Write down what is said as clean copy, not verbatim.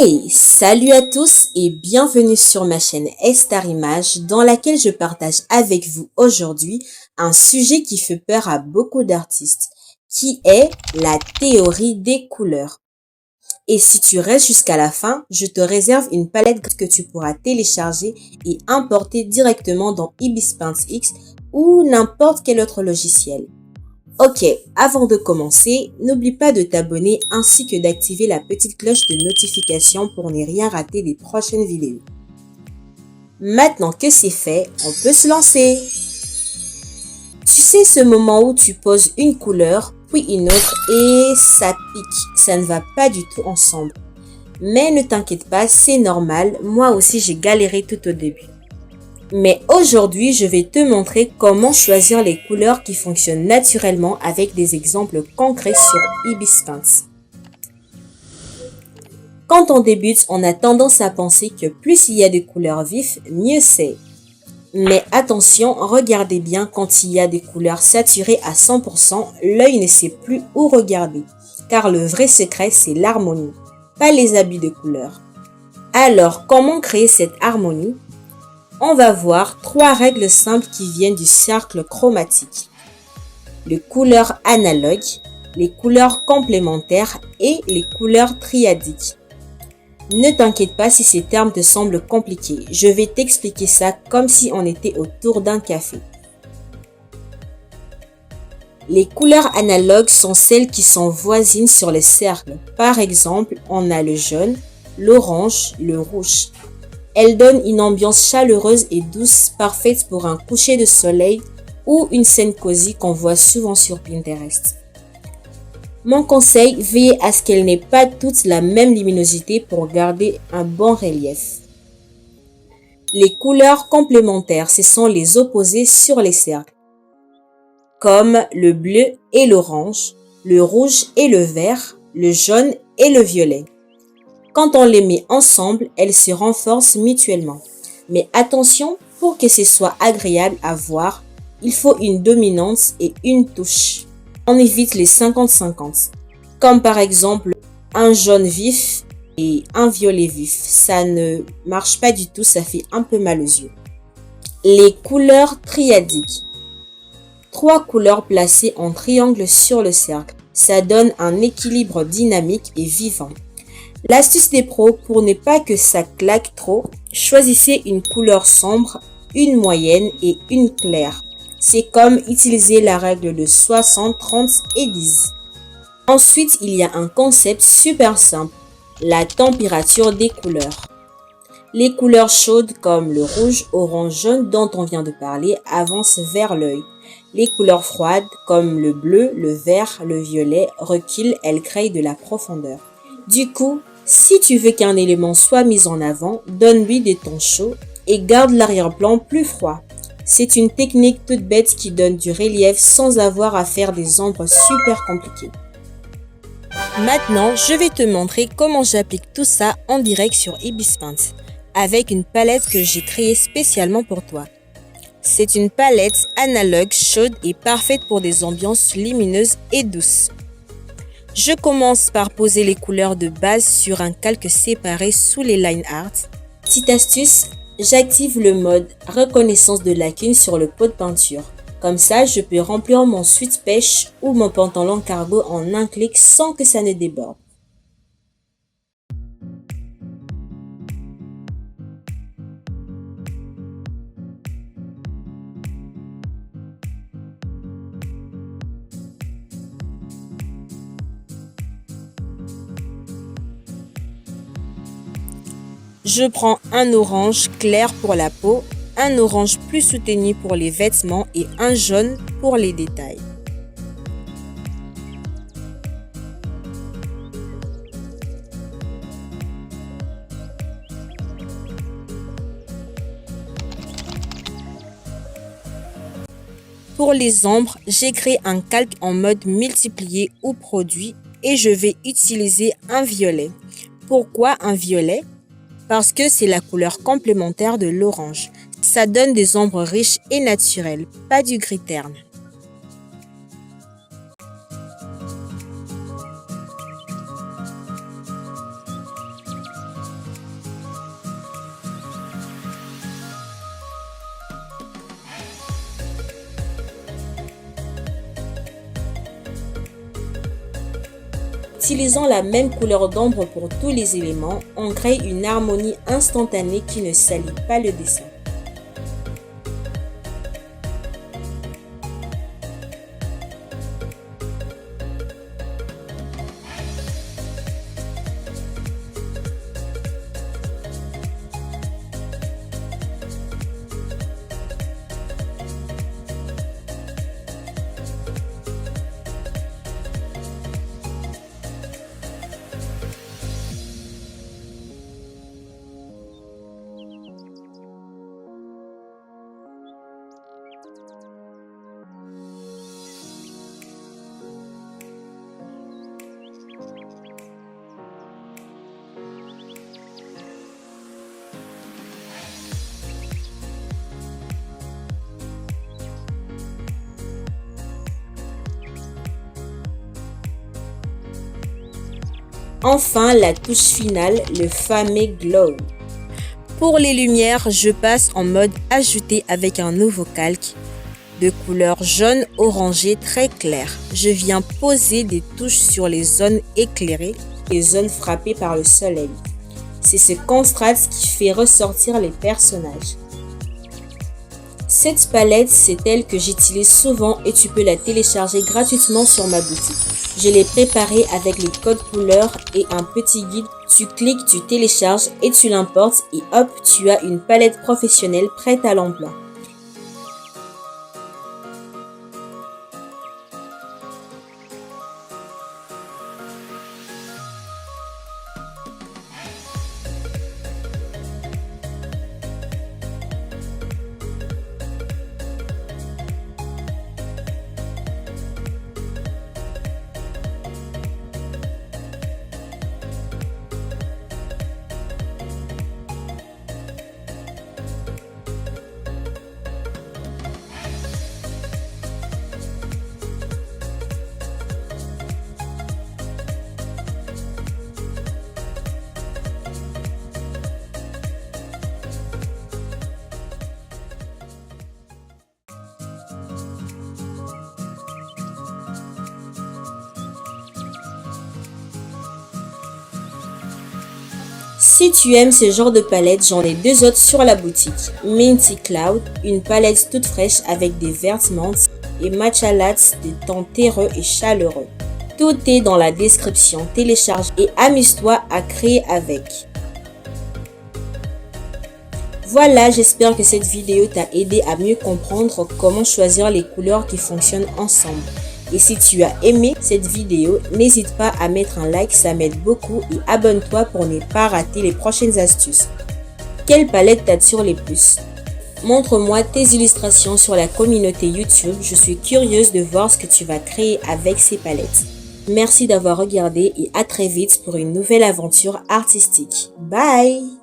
Hey, salut à tous et bienvenue sur ma chaîne Star Image dans laquelle je partage avec vous aujourd'hui un sujet qui fait peur à beaucoup d'artistes, qui est la théorie des couleurs. Et si tu restes jusqu'à la fin, je te réserve une palette que tu pourras télécharger et importer directement dans Ibis Paint X ou n'importe quel autre logiciel. Ok, avant de commencer, n'oublie pas de t'abonner ainsi que d'activer la petite cloche de notification pour ne rien rater des prochaines vidéos. Maintenant que c'est fait, on peut se lancer. Tu sais ce moment où tu poses une couleur, puis une autre et ça pique, ça ne va pas du tout ensemble. Mais ne t'inquiète pas, c'est normal, moi aussi j'ai galéré tout au début. Mais aujourd'hui, je vais te montrer comment choisir les couleurs qui fonctionnent naturellement avec des exemples concrets sur Ibis Paint. Quand on débute, on a tendance à penser que plus il y a de couleurs vives, mieux c'est. Mais attention, regardez bien, quand il y a des couleurs saturées à 100%, l'œil ne sait plus où regarder. Car le vrai secret, c'est l'harmonie, pas les habits de couleurs. Alors, comment créer cette harmonie ? On va voir 3 règles simples qui viennent du cercle chromatique. Les couleurs analogues, les couleurs complémentaires et les couleurs triadiques. Ne t'inquiète pas si ces termes te semblent compliqués, je vais t'expliquer ça comme si on était autour d'un café. Les couleurs analogues sont celles qui sont voisines sur les cercles. Par exemple, on a le jaune, l'orange, le rouge. Elle donne une ambiance chaleureuse et douce, parfaite pour un coucher de soleil ou une scène cosy qu'on voit souvent sur Pinterest. Mon conseil, veillez à ce qu'elles n'aient pas toutes la même luminosité pour garder un bon relief. Les couleurs complémentaires, ce sont les opposés sur les cercles, comme le bleu et l'orange, le rouge et le vert, le jaune et le violet. Quand on les met ensemble, elles se renforcent mutuellement. Mais attention, pour que ce soit agréable à voir, il faut une dominance et une touche. On évite les 50-50. Comme par exemple un jaune vif et un violet vif. Ça ne marche pas du tout, ça fait un peu mal aux yeux. Les couleurs triadiques. 3 couleurs placées en triangle sur le cercle. Ça donne un équilibre dynamique et vivant. L'astuce des pros, pour ne pas que ça claque trop, choisissez une couleur sombre, une moyenne et une claire. C'est comme utiliser la règle de 60, 30 et 10. Ensuite, il y a un concept super simple, la température des couleurs. Les couleurs chaudes comme le rouge, orange, jaune dont on vient de parler avancent vers l'œil. Les couleurs froides comme le bleu, le vert, le violet reculent, elles créent de la profondeur. Du coup, si tu veux qu'un élément soit mis en avant, donne-lui des tons chauds et garde l'arrière-plan plus froid. C'est une technique toute bête qui donne du relief sans avoir à faire des ombres super compliquées. Maintenant, je vais te montrer comment j'applique tout ça en direct sur Ibis Paint avec une palette que j'ai créée spécialement pour toi. C'est une palette analogue chaude et parfaite pour des ambiances lumineuses et douces. Je commence par poser les couleurs de base sur un calque séparé sous les line art. Petite astuce, j'active le mode reconnaissance de lacunes sur le pot de peinture. Comme ça, je peux remplir mon sweat pêche ou mon pantalon cargo en un clic sans que ça ne déborde. Je prends un orange clair pour la peau, un orange plus soutenu pour les vêtements et un jaune pour les détails. Pour les ombres, j'ai créé un calque en mode multiplié ou produit et je vais utiliser un violet. Pourquoi un violet ? Parce que c'est la couleur complémentaire de l'orange. Ça donne des ombres riches et naturelles, pas du gris terne. utilisant la même couleur d'ombre pour tous les éléments, on crée une harmonie instantanée qui ne salit pas le dessin. Enfin, la touche finale, le fameux glow. Pour les lumières, je passe en mode ajouter avec un nouveau calque de couleur jaune orangé très clair. Je viens poser des touches sur les zones éclairées et zones frappées par le soleil. C'est ce contraste qui fait ressortir les personnages. Cette palette, c'est elle que j'utilise souvent et tu peux la télécharger gratuitement sur ma boutique. Je l'ai préparée avec les codes couleurs et un petit guide. Tu cliques, tu télécharges et tu l'importes et hop, tu as une palette professionnelle prête à l'emploi. Si tu aimes ce genre de palette, j'en ai deux autres sur la boutique. Minty Cloud, une palette toute fraîche avec des vertes menthes, et Matcha Latte, des tons terreux et chaleureux. Tout est dans la description. Télécharge et amuse-toi à créer avec. Voilà, j'espère que cette vidéo t'a aidé à mieux comprendre comment choisir les couleurs qui fonctionnent ensemble. Et si tu as aimé cette vidéo, n'hésite pas à mettre un like, ça m'aide beaucoup, et abonne-toi pour ne pas rater les prochaines astuces. Quelle palette t'attire les plus? Montre-moi tes illustrations sur la communauté YouTube, je suis curieuse de voir ce que tu vas créer avec ces palettes. Merci d'avoir regardé et à très vite pour une nouvelle aventure artistique. Bye!